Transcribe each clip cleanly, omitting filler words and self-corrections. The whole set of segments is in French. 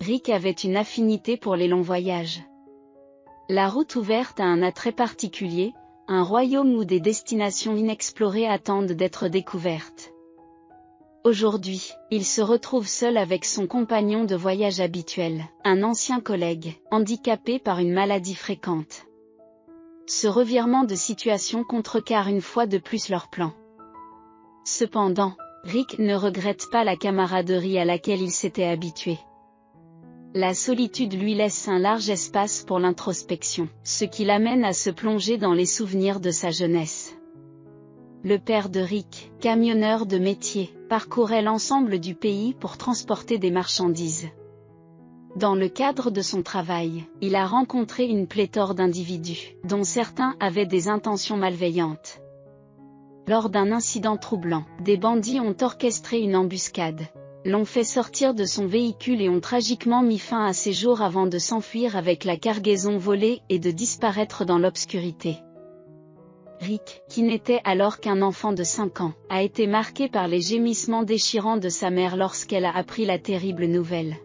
Rick avait une affinité pour les longs voyages. La route ouverte a un attrait particulier, un royaume où des destinations inexplorées attendent d'être découvertes. Aujourd'hui, il se retrouve seul avec son compagnon de voyage habituel, un ancien collègue, handicapé par une maladie fréquente. Ce revirement de situation contrecarre une fois de plus leur plan. Cependant, Rick ne regrette pas la camaraderie à laquelle il s'était habitué. La solitude lui laisse un large espace pour l'introspection, ce qui l'amène à se plonger dans les souvenirs de sa jeunesse. Le père de Rick, camionneur de métier, parcourait l'ensemble du pays pour transporter des marchandises. Dans le cadre de son travail, il a rencontré une pléthore d'individus, dont certains avaient des intentions malveillantes. Lors d'un incident troublant, des bandits ont orchestré une embuscade, l'ont fait sortir de son véhicule et ont tragiquement mis fin à ses jours avant de s'enfuir avec la cargaison volée et de disparaître dans l'obscurité. Rick, qui n'était alors qu'un enfant de 5 ans, a été marqué par les gémissements déchirants de sa mère lorsqu'elle a appris la terrible nouvelle.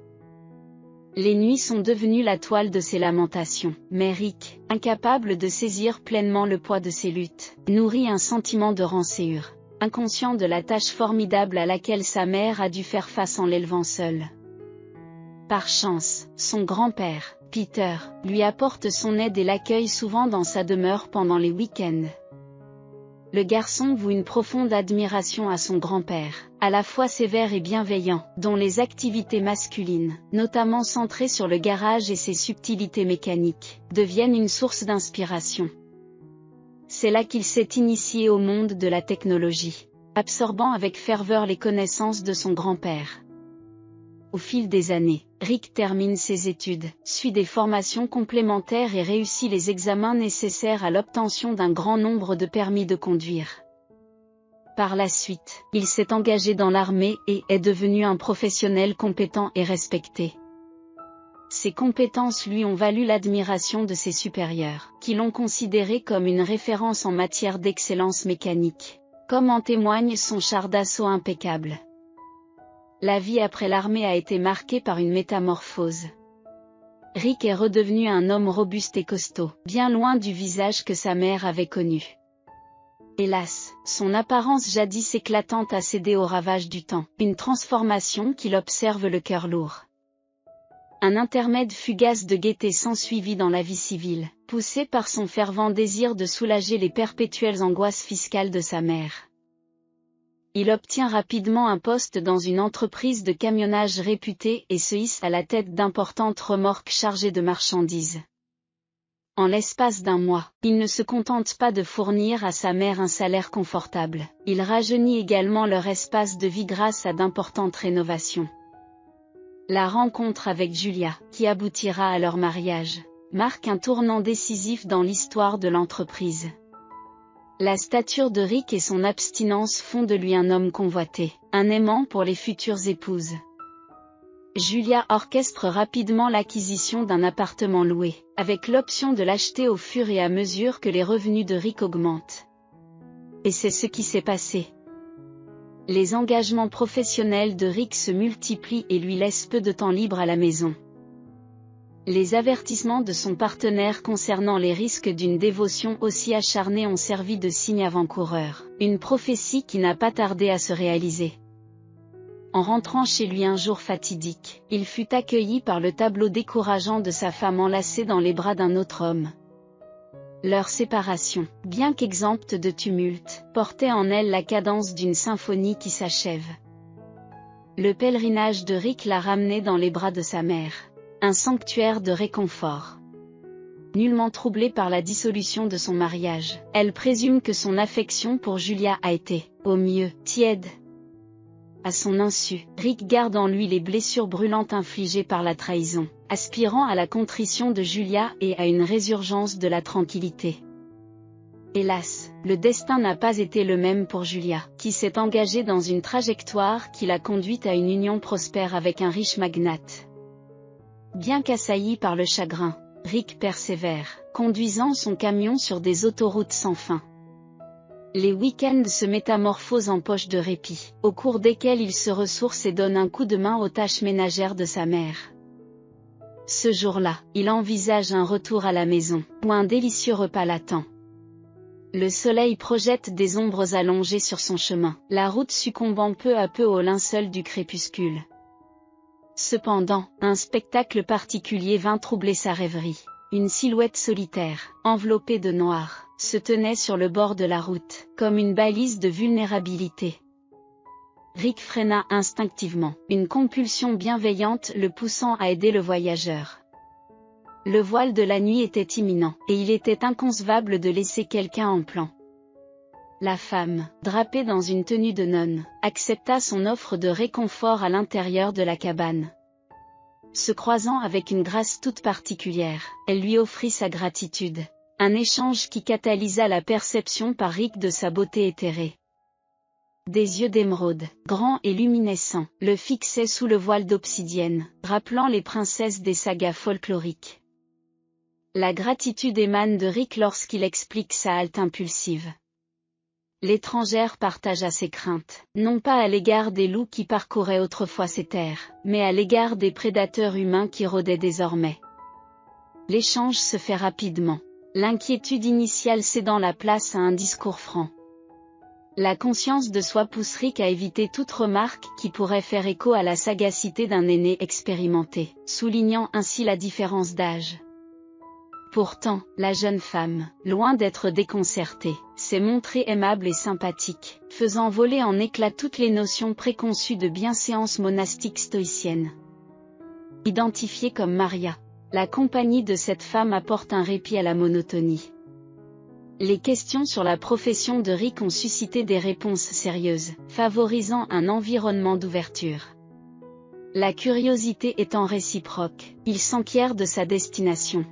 Les nuits sont devenues la toile de ses lamentations, mais Rick, incapable de saisir pleinement le poids de ses luttes, nourrit un sentiment de rancœur, inconscient de la tâche formidable à laquelle sa mère a dû faire face en l'élevant seule. Par chance, son grand-père, Peter, lui apporte son aide et l'accueille souvent dans sa demeure pendant les week-ends. Le garçon voue une profonde admiration à son grand-père, à la fois sévère et bienveillant, dont les activités masculines, notamment centrées sur le garage et ses subtilités mécaniques, deviennent une source d'inspiration. C'est là qu'il s'est initié au monde de la technologie, absorbant avec ferveur les connaissances de son grand-père. Au fil des années, Rick termine ses études, suit des formations complémentaires et réussit les examens nécessaires à l'obtention d'un grand nombre de permis de conduire. Par la suite, il s'est engagé dans l'armée et est devenu un professionnel compétent et respecté. Ses compétences lui ont valu l'admiration de ses supérieurs, qui l'ont considéré comme une référence en matière d'excellence mécanique, comme en témoigne son char d'assaut impeccable. La vie après l'armée a été marquée par une métamorphose. Rick est redevenu un homme robuste et costaud, bien loin du visage que sa mère avait connu. Hélas, son apparence jadis éclatante a cédé aux ravages du temps, une transformation qu'il observe le cœur lourd. Un intermède fugace de gaieté s'ensuivit dans la vie civile, poussé par son fervent désir de soulager les perpétuelles angoisses fiscales de sa mère. Il obtient rapidement un poste dans une entreprise de camionnage réputée et se hisse à la tête d'importantes remorques chargées de marchandises. En l'espace d'un mois, il ne se contente pas de fournir à sa mère un salaire confortable, il rajeunit également leur espace de vie grâce à d'importantes rénovations. La rencontre avec Julia, qui aboutira à leur mariage, marque un tournant décisif dans l'histoire de l'entreprise. La stature de Rick et son abstinence font de lui un homme convoité, un aimant pour les futures épouses. Julia orchestre rapidement l'acquisition d'un appartement loué, avec l'option de l'acheter au fur et à mesure que les revenus de Rick augmentent. Et c'est ce qui s'est passé. Les engagements professionnels de Rick se multiplient et lui laissent peu de temps libre à la maison. Les avertissements de son partenaire concernant les risques d'une dévotion aussi acharnée ont servi de signe avant-coureur, une prophétie qui n'a pas tardé à se réaliser. En rentrant chez lui un jour fatidique, il fut accueilli par le tableau décourageant de sa femme enlacée dans les bras d'un autre homme. Leur séparation, bien qu'exempte de tumulte, portait en elle la cadence d'une symphonie qui s'achève. Le pèlerinage de Rick l'a ramené dans les bras de sa mère. Un sanctuaire de réconfort. Nullement troublée par la dissolution de son mariage, elle présume que son affection pour Julia a été, au mieux, tiède. À son insu, Rick garde en lui les blessures brûlantes infligées par la trahison, aspirant à la contrition de Julia et à une résurgence de la tranquillité. Hélas, le destin n'a pas été le même pour Julia, qui s'est engagée dans une trajectoire qui l'a conduite à une union prospère avec un riche magnate. Bien qu'assailli par le chagrin, Rick persévère, conduisant son camion sur des autoroutes sans fin. Les week-ends se métamorphosent en poches de répit, au cours desquels il se ressource et donne un coup de main aux tâches ménagères de sa mère. Ce jour-là, il envisage un retour à la maison, où un délicieux repas l'attend. Le soleil projette des ombres allongées sur son chemin, la route succombant peu à peu au linceul du crépuscule. Cependant, un spectacle particulier vint troubler sa rêverie. Une silhouette solitaire, enveloppée de noir, se tenait sur le bord de la route, comme une balise de vulnérabilité. Rick freina instinctivement, une compulsion bienveillante le poussant à aider le voyageur. Le voile de la nuit était imminent, et il était inconcevable de laisser quelqu'un en plan. La femme, drapée dans une tenue de nonne, accepta son offre de réconfort à l'intérieur de la cabane. Se croisant avec une grâce toute particulière, elle lui offrit sa gratitude. Un échange qui catalysa la perception par Rick de sa beauté éthérée. Des yeux d'émeraude, grands et luminescents, le fixaient sous le voile d'obsidienne, rappelant les princesses des sagas folkloriques. La gratitude émane de Rick lorsqu'il explique sa halte impulsive. L'étrangère partagea ses craintes, non pas à l'égard des loups qui parcouraient autrefois ces terres, mais à l'égard des prédateurs humains qui rôdaient désormais. L'échange se fait rapidement, l'inquiétude initiale cédant la place à un discours franc. La conscience de soi pousse Rick à éviter toute remarque qui pourrait faire écho à la sagacité d'un aîné expérimenté, soulignant ainsi la différence d'âge. Pourtant, la jeune femme, loin d'être déconcertée, s'est montrée aimable et sympathique, faisant voler en éclats toutes les notions préconçues de bienséance monastique stoïcienne. Identifiée comme Maria, la compagnie de cette femme apporte un répit à la monotonie. Les questions sur la profession de Rick ont suscité des réponses sérieuses, favorisant un environnement d'ouverture. La curiosité étant réciproque, il s'enquiert de sa destination.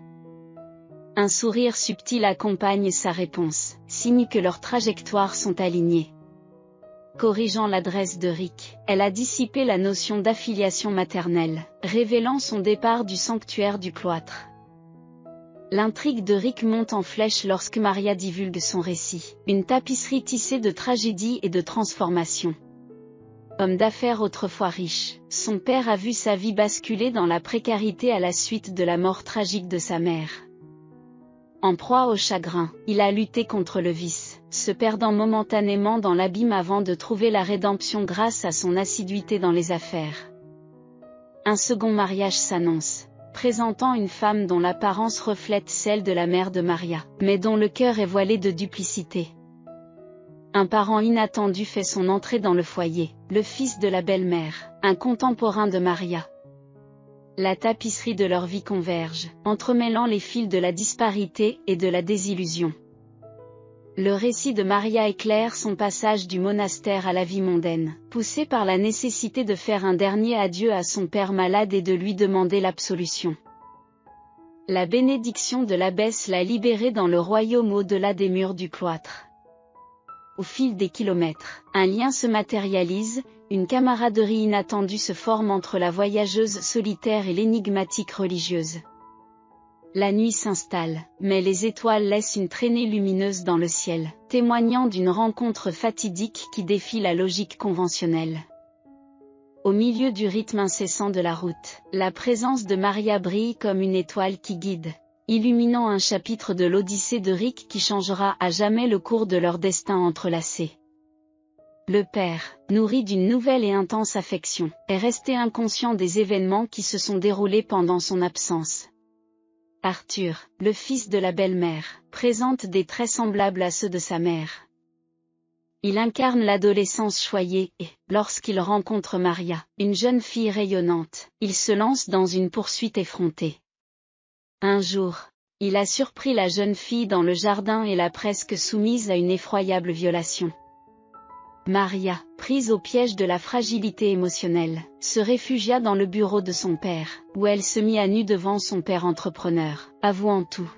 Un sourire subtil accompagne sa réponse, signe que leurs trajectoires sont alignées. Corrigeant l'adresse de Rick, elle a dissipé la notion d'affiliation maternelle, révélant son départ du sanctuaire du cloître. L'intrigue de Rick monte en flèche lorsque Maria divulgue son récit, une tapisserie tissée de tragédie et de transformation. Homme d'affaires autrefois riche, son père a vu sa vie basculer dans la précarité à la suite de la mort tragique de sa mère. En proie au chagrin, il a lutté contre le vice, se perdant momentanément dans l'abîme avant de trouver la rédemption grâce à son assiduité dans les affaires. Un second mariage s'annonce, présentant une femme dont l'apparence reflète celle de la mère de Maria, mais dont le cœur est voilé de duplicité. Un parent inattendu fait son entrée dans le foyer, le fils de la belle-mère, un contemporain de Maria. La tapisserie de leur vie converge, entremêlant les fils de la disparité et de la désillusion. Le récit de Maria éclaire son passage du monastère à la vie mondaine, poussée par la nécessité de faire un dernier adieu à son père malade et de lui demander l'absolution. La bénédiction de l'abbesse l'a libérée dans le royaume au-delà des murs du cloître. Au fil des kilomètres, un lien se matérialise, une camaraderie inattendue se forme entre la voyageuse solitaire et l'énigmatique religieuse. La nuit s'installe, mais les étoiles laissent une traînée lumineuse dans le ciel, témoignant d'une rencontre fatidique qui défie la logique conventionnelle. Au milieu du rythme incessant de la route, la présence de Maria brille comme une étoile qui guide, illuminant un chapitre de l'Odyssée de Rick qui changera à jamais le cours de leur destin entrelacé. Le père, nourri d'une nouvelle et intense affection, est resté inconscient des événements qui se sont déroulés pendant son absence. Arthur, le fils de la belle-mère, présente des traits semblables à ceux de sa mère. Il incarne l'adolescence choyée et, lorsqu'il rencontre Maria, une jeune fille rayonnante, il se lance dans une poursuite effrontée. Un jour, il a surpris la jeune fille dans le jardin et l'a presque soumise à une effroyable violation. Maria, prise au piège de la fragilité émotionnelle, se réfugia dans le bureau de son père, où elle se mit à nu devant son père entrepreneur, avouant tout.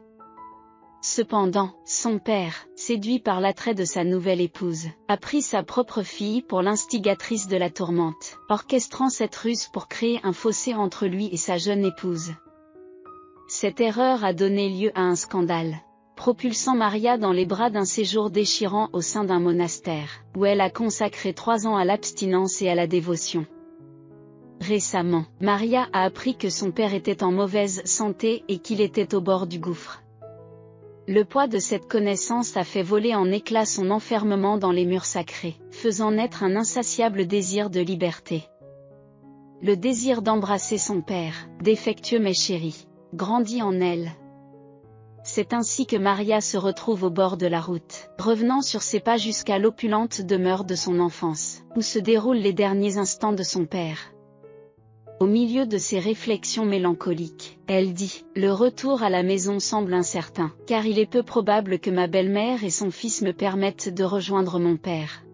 Cependant, son père, séduit par l'attrait de sa nouvelle épouse, a pris sa propre fille pour l'instigatrice de la tourmente, orchestrant cette ruse pour créer un fossé entre lui et sa jeune épouse. Cette erreur a donné lieu à un scandale, propulsant Maria dans les bras d'un séjour déchirant au sein d'un monastère, où elle a consacré 3 ans à l'abstinence et à la dévotion. Récemment, Maria a appris que son père était en mauvaise santé et qu'il était au bord du gouffre. Le poids de cette connaissance a fait voler en éclats son enfermement dans les murs sacrés, faisant naître un insatiable désir de liberté. Le désir d'embrasser son père, défectueux mais chéri, grandit en elle. C'est ainsi que Maria se retrouve au bord de la route, revenant sur ses pas jusqu'à l'opulente demeure de son enfance, où se déroulent les derniers instants de son père. Au milieu de ses réflexions mélancoliques, elle dit « Le retour à la maison semble incertain, car il est peu probable que ma belle-mère et son fils me permettent de rejoindre mon père. »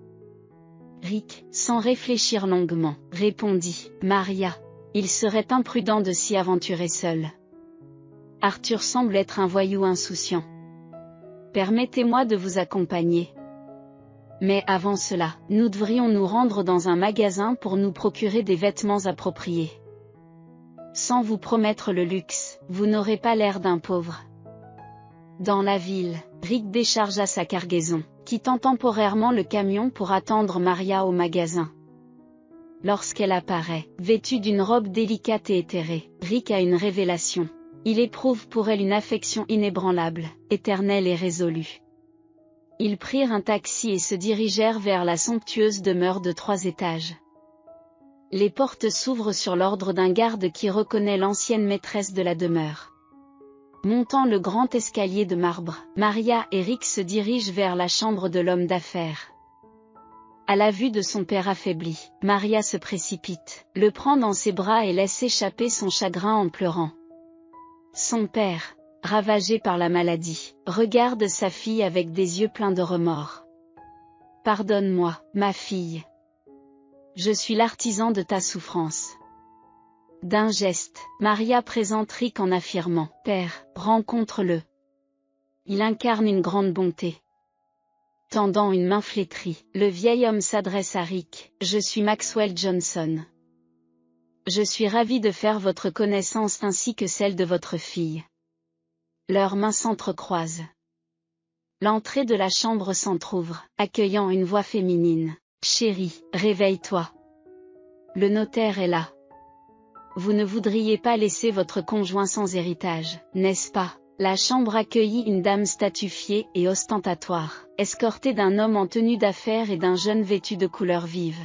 Rick, sans réfléchir longuement, répondit « Maria, il serait imprudent de s'y aventurer seul. Arthur semble être un voyou insouciant. Permettez-moi de vous accompagner. Mais avant cela, nous devrions nous rendre dans un magasin pour nous procurer des vêtements appropriés. Sans vous promettre le luxe, vous n'aurez pas l'air d'un pauvre. » Dans la ville, Rick déchargea sa cargaison, quittant temporairement le camion pour attendre Maria au magasin. Lorsqu'elle apparaît, vêtue d'une robe délicate et éthérée, Rick a une révélation. Il éprouve pour elle une affection inébranlable, éternelle et résolue. Ils prirent un taxi et se dirigèrent vers la somptueuse demeure de 3 étages. Les portes s'ouvrent sur l'ordre d'un garde qui reconnaît l'ancienne maîtresse de la demeure. Montant le grand escalier de marbre, Maria et Rick se dirigent vers la chambre de l'homme d'affaires. À la vue de son père affaibli, Maria se précipite, le prend dans ses bras et laisse échapper son chagrin en pleurant. Son père, ravagé par la maladie, regarde sa fille avec des yeux pleins de remords. « Pardonne-moi, ma fille. Je suis l'artisan de ta souffrance. » D'un geste, Maria présente Rick en affirmant « Père, rencontre-le. Il incarne une grande bonté. » Tendant une main flétrie, le vieil homme s'adresse à Rick « Je suis Maxwell Johnson. Je suis ravi de faire votre connaissance ainsi que celle de votre fille. » Leurs mains s'entrecroisent. L'entrée de la chambre s'entr'ouvre, accueillant une voix féminine. « Chérie, réveille-toi. Le notaire est là. Vous ne voudriez pas laisser votre conjoint sans héritage, n'est-ce pas ?» La chambre accueillit une dame statufiée et ostentatoire, escortée d'un homme en tenue d'affaires et d'un jeune vêtu de couleur vive.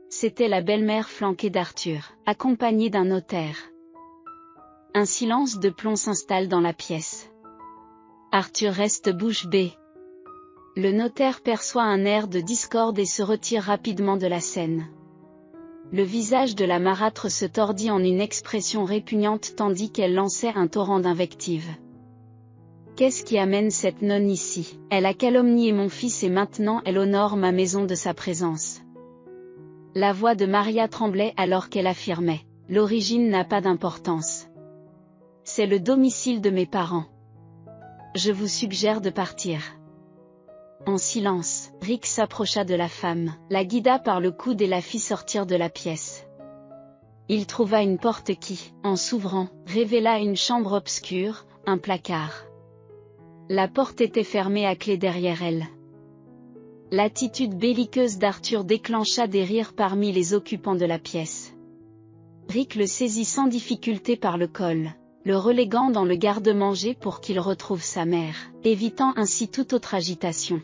C'était la belle-mère flanquée d'Arthur, accompagnée d'un notaire. Un silence de plomb s'installe dans la pièce. Arthur reste bouche bée. Le notaire perçoit un air de discorde et se retire rapidement de la scène. Le visage de la marâtre se tordit en une expression répugnante tandis qu'elle lançait un torrent d'invectives. « Qu'est-ce qui amène cette nonne ici? Elle a calomnié mon fils et maintenant elle honore ma maison de sa présence. » La voix de Maria tremblait alors qu'elle affirmait « L'origine n'a pas d'importance. C'est le domicile de mes parents. Je vous suggère de partir. » En silence, Rick s'approcha de la femme, la guida par le coude et la fit sortir de la pièce. Il trouva une porte qui, en s'ouvrant, révéla une chambre obscure, un placard. La porte était fermée à clé derrière elle. L'attitude belliqueuse d'Arthur déclencha des rires parmi les occupants de la pièce. Rick le saisit sans difficulté par le col, le reléguant dans le garde-manger pour qu'il retrouve sa mère, évitant ainsi toute autre agitation.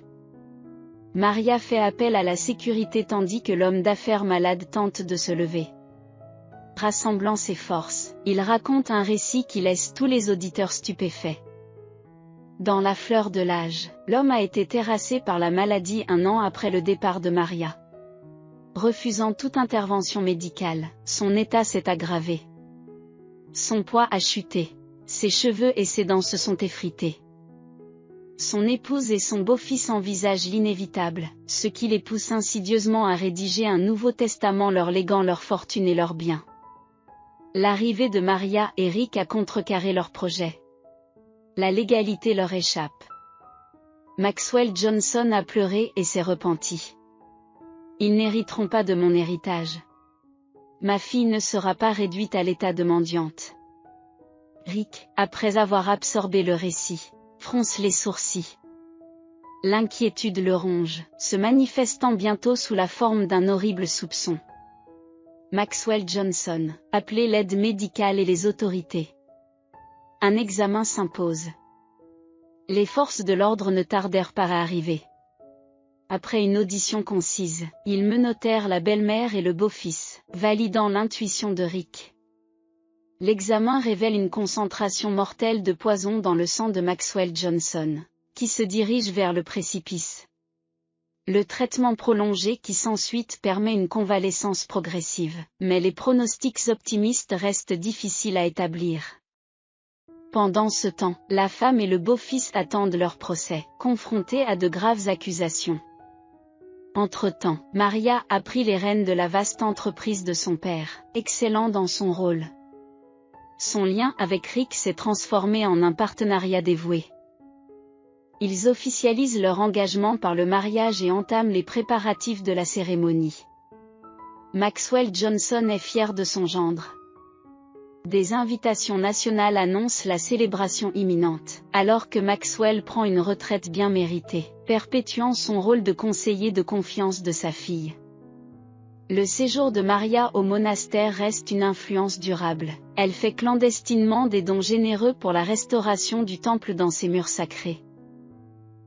Maria fait appel à la sécurité tandis que l'homme d'affaires malade tente de se lever. Rassemblant ses forces, il raconte un récit qui laisse tous les auditeurs stupéfaits. Dans la fleur de l'âge, l'homme a été terrassé par la maladie 1 an après le départ de Maria. Refusant toute intervention médicale, son état s'est aggravé. Son poids a chuté, ses cheveux et ses dents se sont effrités. Son épouse et son beau-fils envisagent l'inévitable, ce qui les pousse insidieusement à rédiger un nouveau testament leur léguant leur fortune et leurs biens. L'arrivée de Maria et Rick a contrecarré leur projet. La légalité leur échappe. Maxwell Johnson a pleuré et s'est repenti. Ils n'hériteront pas de mon héritage. Ma fille ne sera pas réduite à l'état de mendiante. Rick, après avoir absorbé le récit, fronce les sourcils. L'inquiétude le ronge, se manifestant bientôt sous la forme d'un horrible soupçon. Maxwell Johnson, appelait l'aide médicale et les autorités. Un examen s'impose. Les forces de l'ordre ne tardèrent pas à arriver. Après une audition concise, ils menottèrent la belle-mère et le beau-fils, validant l'intuition de Rick. L'examen révèle une concentration mortelle de poison dans le sang de Maxwell Johnson, qui se dirige vers le précipice. Le traitement prolongé qui s'ensuit permet une convalescence progressive, mais les pronostics optimistes restent difficiles à établir. Pendant ce temps, la femme et le beau-fils attendent leur procès, confrontés à de graves accusations. Entre-temps, Maria a pris les rênes de la vaste entreprise de son père, excellant dans son rôle. Son lien avec Rick s'est transformé en un partenariat dévoué. Ils officialisent leur engagement par le mariage et entament les préparatifs de la cérémonie. Maxwell Johnson est fier de son gendre. Des invitations nationales annoncent la célébration imminente, alors que Maxwell prend une retraite bien méritée, perpétuant son rôle de conseiller de confiance de sa fille. Le séjour de Maria au monastère reste une influence durable. Elle fait clandestinement des dons généreux pour la restauration du temple dans ses murs sacrés.